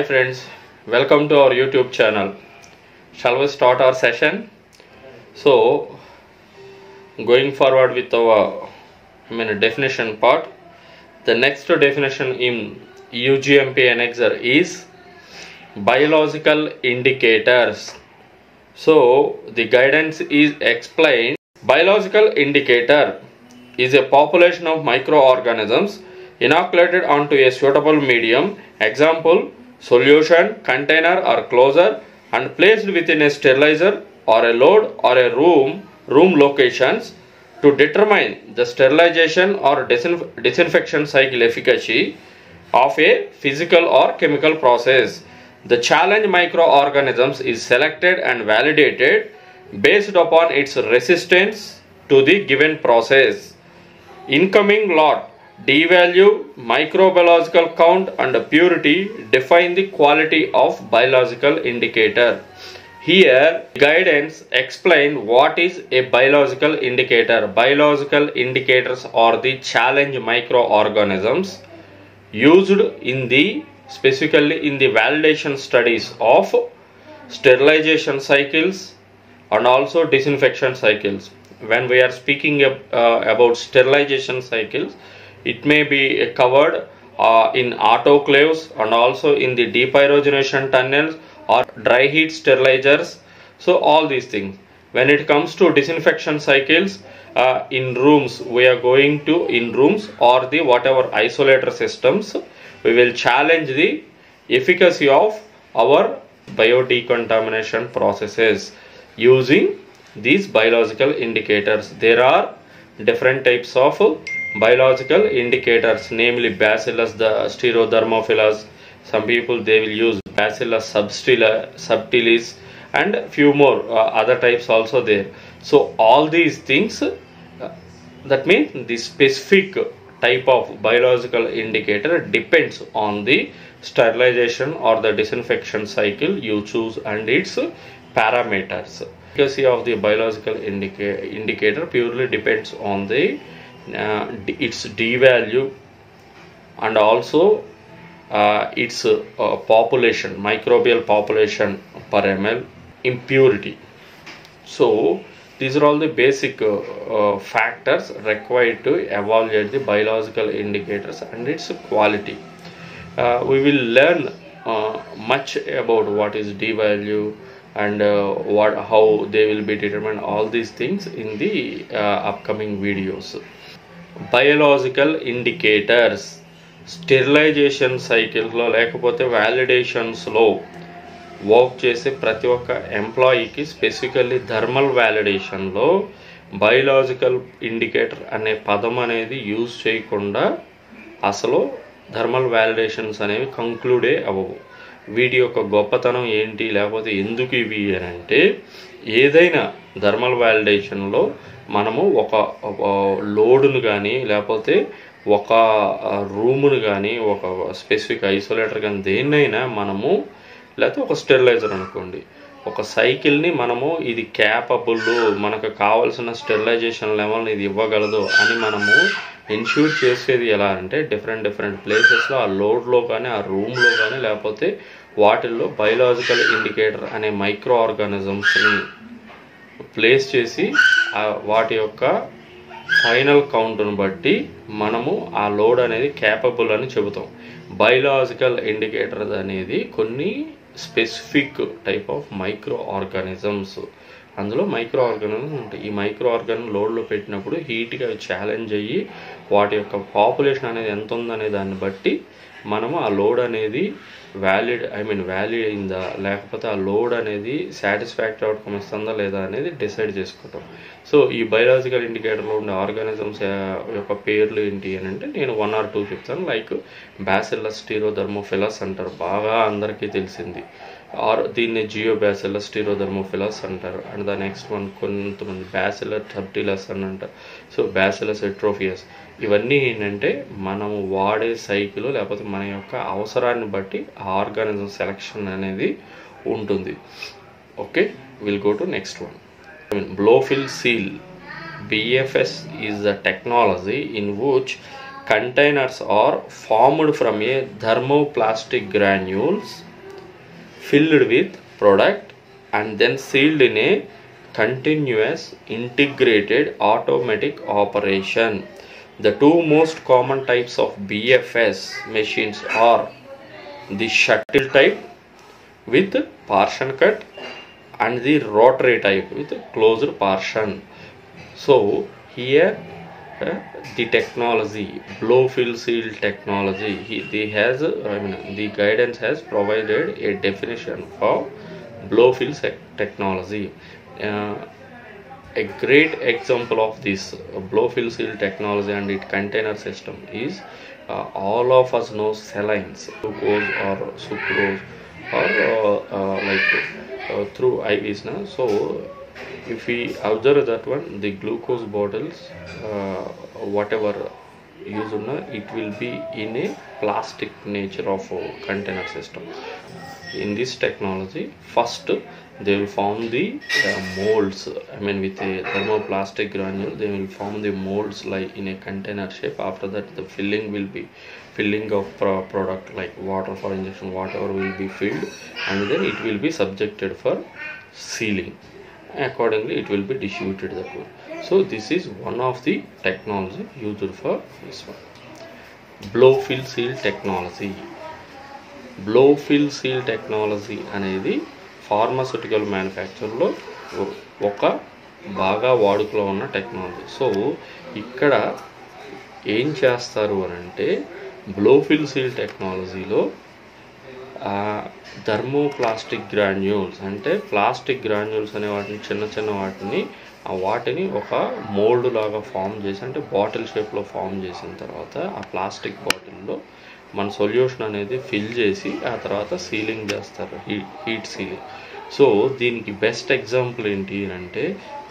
Hi friends, welcome to our YouTube channel. Shall we start our session? So, going forward with our definition part, the next definition in UGMP Annexer is biological indicators. So, the guidance is explained. Biological indicator is a population of microorganisms inoculated onto a suitable medium, example solution, container or closure, and placed within a sterilizer or a load or a room locations to determine the sterilization or disinfection cycle efficacy of a physical or chemical process. The challenge microorganisms is selected and validated based upon its resistance to the given process. Incoming lot, D-value, microbiological count and purity define the quality of biological indicator. Here, guidance explain what is a biological indicator. Biological indicators are the challenge microorganisms used in the specifically in the validation studies of sterilization cycles and also disinfection cycles. When we are speaking about sterilization cycles, it may be covered in autoclaves and also in the depyrogenation tunnels or dry heat sterilizers. So all these things. When it comes to disinfection cycles, in rooms, we are going to in rooms or the whatever isolator systems, we will challenge the efficacy of our biodecontamination processes using these biological indicators. There are different types of biological indicators, namely Bacillus the Stereothermophilus. Some people they will use Bacillus subtilis and few more other types also there. So all these things, that means the specific type of biological indicator depends on the sterilization or the disinfection cycle you choose and its parameters. Efficacy of the biological indicator purely depends on the its D value and also its population, microbial population per ml, impurity. So these are all the basic factors required to evaluate the biological indicators and its quality. We will learn much about what is D value and how they will be determined, all these things in the upcoming videos. Biological indicators sterilization సైకిల్స్లో లేకపోతే వ్యాలిడేషన్స్లో work చేసే ప్రతి ఒక్క ఎంప్లాయీకి specifically thermal వ్యాలిడేషన్లో biological indicator అనే పదం అనేది యూజ్ చేయకుండా అసలు థర్మల్ వ్యాలిడేషన్స్ అనేవి కంక్లూడే అవ్వవు. వీటి యొక్క గొప్పతనం ఏంటి, లేకపోతే ఎందుకు ఇవి అని అంటే, ఏదైనా థర్మల్ వ్యాలిడేషన్లో మనము ఒక లోడును కానీ లేకపోతే ఒక రూమును కానీ ఒక స్పెసిఫిక్ ఐసోలేటర్ కానీ దేన్నైనా మనము, లేకపోతే ఒక స్టెరిలైజర్ అనుకోండి, ఒక సైకిల్ని మనము ఇది క్యాపబుల్, మనకు కావాల్సిన స్టెరిలైజేషన్ లెవెల్ని ఇది ఇవ్వగలదు అని మనము ఇన్ష్యూర్ చేసేది ఎలా అంటే, డిఫరెంట్ ప్లేసెస్లో ఆ లోడ్లో కానీ ఆ రూమ్లో కానీ లేకపోతే వాటిల్లో బయోలాజికల్ ఇండికేటర్ అనే మైక్రో ఆర్గానిజమ్స్ని ప్లేస్ చేసి వాటి యొక్క ఫైనల్ కౌంట్ను బట్టి మనము ఆ లోడ్ అనేది క్యాపబుల్ అని చెబుతాం. బయోలాజికల్ ఇండికేటర్స్ అనేది కొన్ని specific type of micro organisms, అందులో మైక్రో ఆర్గానిజమ్స్ ఉంటాయి. ఈ మైక్రో ఆర్గానిజం లోడ్లో పెట్టినప్పుడు హీట్గా ఛాలెంజ్ అయ్యి వాటి యొక్క పాపులేషన్ అనేది ఎంత ఉందనే దాన్ని బట్టి మనము ఆ లోడ్ అనేది వ్యాలిడ్ అయిందా, లేకపోతే ఆ లోడ్ అనేది సాటిస్ఫాక్టరీ అవుట్కమ్ ఇస్తుందా లేదా అనేది డిసైడ్ చేసుకుంటాం. సో ఈ బయోలాజికల్ ఇండికేటర్లో ఉండే ఆర్గానిజమ్స్ యొక్క పేర్లు ఏంటి అని అంటే, నేను 1 or 2 చెప్తాను. లైక్ బ్యాసిల్లస్ స్టీరోథర్మోఫిలస్ అంటారు, బాగా అందరికీ తెలిసింది. దీన్ని జియోబ్యాసిల్లస్ స్టీరోథర్మోఫిలస్ అంటారు. అండ్ ద నెక్స్ట్ వన్ కొంతమంది బ్యాసిల్లస్ సబ్టిలస్ అని అంటారు. So Bacillus atrophaeus. ఇవన్నీ ఏంటంటే మనము వాడే సైకిల్ లేకపోతే మన యొక్క అవసరాన్ని బట్టి ఆర్గానిజం సెలెక్షన్ అనేది ఉంటుంది. Okay, will go to next one. Blow-fill seal. BFS is the technology in which containers are formed from a thermoplastic granules filled with product and then sealed in a continuous integrated automatic operation. The two most common types of BFS machines are the shuttle type with partition cut and the rotary type with closed partition. So here the technology, blow fill seal technology, the guidance has provided a definition for blow fill technology. A great example of this blow fill seal technology and its container system is all of us know salines, glucose or sucrose or through IVs now. So if we observe that one, the glucose bottles whatever used, it will be in a plastic nature of container system. In this technology, first they will form the molds, with a thermoplastic granule they will form the molds like in a container shape. After that the filling will be filling of product like water for injection, whatever will be filled, and then it will be subjected for sealing. Accordingly it will be distributed that one. So this is one of the technology used for this one, blow fill seal technology. Blow fill seal technology అనేది pharmaceutical మ్యానుఫ్యాక్చర్లో ఒక బాగా వాడుకలో ఉన్న technology. So ఇక్కడ ఏం చేస్తారు అని అంటే, బ్లో ఫిల్ సీల్ టెక్నాలజీలో థర్మోప్లాస్టిక్ గ్రాన్యూల్స్, అంటే ప్లాస్టిక్ గ్రాన్యూల్స్ అనే వాటిని వాటిని ఒక మోల్డ్ లాగా ఫామ్ చేసి, అంటే బాటిల్ షేప్లో ఫామ్ చేసిన తర్వాత ఆ ప్లాస్టిక్ బాటిల్లో మన సొల్యూషన్ అనేది ఫిల్ చేసి ఆ తర్వాత సీలింగ్ చేస్తారు, హీట్ సీలింగ్. సో దీనికి బెస్ట్ ఎగ్జాంపుల్ ఏంటి అంటే,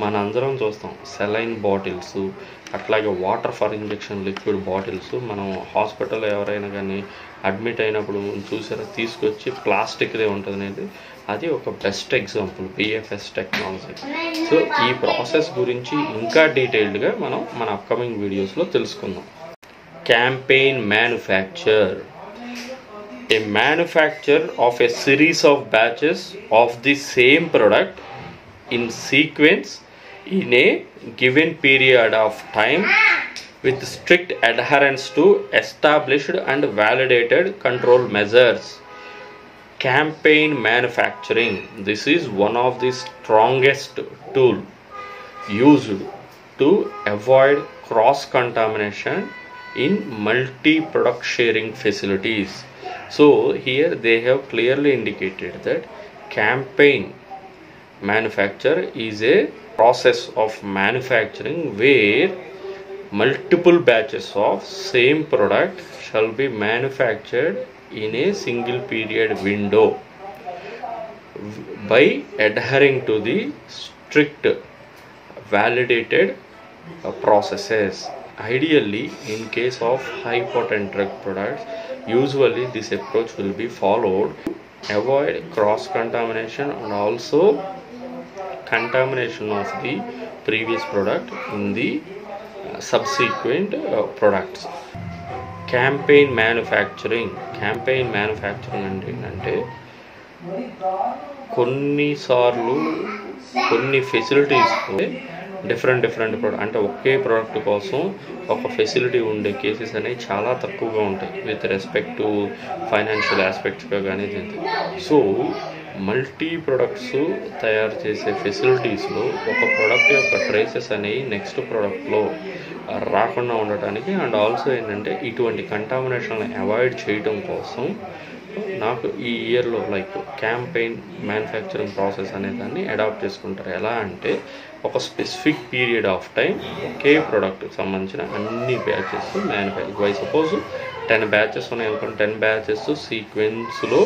మన అందరం చూస్తాం సెలైన్ బాటిల్స్, అట్లాగే water for injection liquid bottles. మనం హాస్పిటల్లో ఎవరైనా కానీ అడ్మిట్ అయినప్పుడు చూసారా, తీసుకొచ్చి ప్లాస్టిక్దే ఉంటుంది అనేది, అది ఒక best example BFS technology. So ఈ ప్రాసెస్ గురించి ఇంకా డీటెయిల్డ్గా మనం మన అప్కమింగ్ వీడియోస్లో తెలుసుకుందాం. Campaign manufacture, a manufacture of a series of batches of the same product in sequence in a given period of time with strict adherence to established and validated control measures. Campaign manufacturing, this is one of the strongest tool used to avoid cross contamination in multi-product sharing facilities. So here they have clearly indicated that campaign manufacture is a process of manufacturing where multiple batches of same product shall be manufactured in a single period window by adhering to the strict validated processes. Ideally, in case of high potent drug products, usually this approach will be followed to avoid cross contamination and also contamination of the previous product in the subsequent products. Campaign manufacturing అంటే కొన్నిసార్లు కొన్ని facilities different product, అంటే ఒకే product కోసం ఒక facility ఉండే cases అనేవి చాలా తక్కువగా ఉంటాయి విత్ రెస్పెక్ట్ టు ఫైనాన్షియల్ ఆస్పెక్ట్స్గా కానీ. సో మల్టీ ప్రొడక్ట్స్ తయారు చేసే ఫెసిలిటీస్లో ఒక ప్రోడక్ట్ యొక్క ట్రేసెస్ అనేవి నెక్స్ట్ ప్రోడక్ట్లో రాకుండా ఉండటానికి, అండ్ ఆల్సో ఏంటంటే ఇటువంటి కంటామినేషన్ అవాయిడ్ చేయడం కోసం నాకు ఈ ఇయర్లో క్యాంపెయిన్ మ్యానుఫ్యాక్చరింగ్ ప్రాసెస్ అనే దాన్ని అడాప్ట్ చేసుకుంటారు. ఎలా అంటే, ఒక స్పెసిఫిక్ పీరియడ్ ఆఫ్ టైం ఒకే ప్రోడక్ట్కి సంబంధించిన అన్ని బ్యాచెస్ బై సపోజ్ 10 బ్యాచెస్ ఉన్నాయి అనుకోండి, 10 బ్యాచెస్ సీక్వెన్స్లో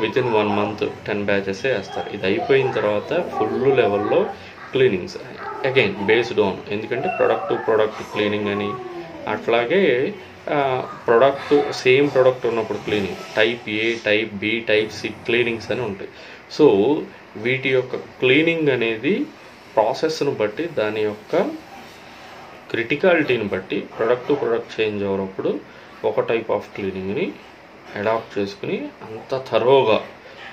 వితిన్ 1 మంత్ 10 బ్యాచెస్ వేస్తారు. ఇది అయిపోయిన తర్వాత ఫుల్ లెవెల్లో క్లీనింగ్స్ అగైన్ బేస్డ్ ఆన్, ఎందుకంటే ప్రొడక్ట్ టు ప్రొడక్ట్ క్లీనింగ్ అని, అట్లాగే ప్రొడక్ట్ సేమ్ ప్రొడక్ట్ ఉన్నప్పుడు cleaning type A, type B, type C cleanings అని ఉంటాయి. సో వీటి యొక్క క్లీనింగ్ అనేది ప్రాసెస్ను బట్టి, దాని యొక్క క్రిటికాలిటీని బట్టి ప్రొడక్ట్ టు ప్రొడక్ట్ చేంజ్ అవ్వనప్పుడు ఒక టైప్ ఆఫ్ క్లీనింగ్ని అడాప్ట్ చేసుకుని అంత థరోగా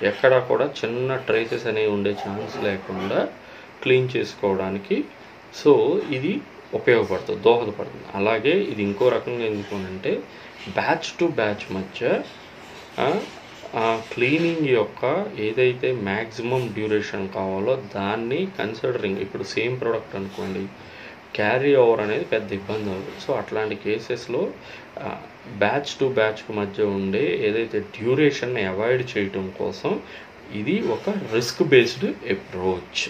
ఎక్కడా కూడా చిన్న ట్రేసెస్ అనేవి ఉండే ఛాన్స్ లేకుండా క్లీన్ చేసుకోవడానికి సో ఇది ఉపయోగపడుతుంది, దోహదపడుతుంది. అలాగే ఇది ఇంకో రకంగా ఎందుకు అంటే బ్యాచ్ టు బ్యాచ్ మధ్య క్లీనింగ్ యొక్క ఏదైతే మ్యాక్సిమం డ్యూరేషన్ కావాలో దాన్ని కన్సిడరింగ్, ఇప్పుడు సేమ్ ప్రోడక్ట్ అనుకోండి, క్యారీ ఓవర్ అనేది పెద్ద ఇబ్బంది అవుతుంది. సో అట్లాంటి కేసెస్లో బ్యాచ్ టు బ్యాచ్కి మధ్య ఉండే ఏదైతే డ్యూరేషన్ని అవాయిడ్ చేయటం కోసం ఇది ఒక రిస్క్ బేస్డ్ అప్రోచ్.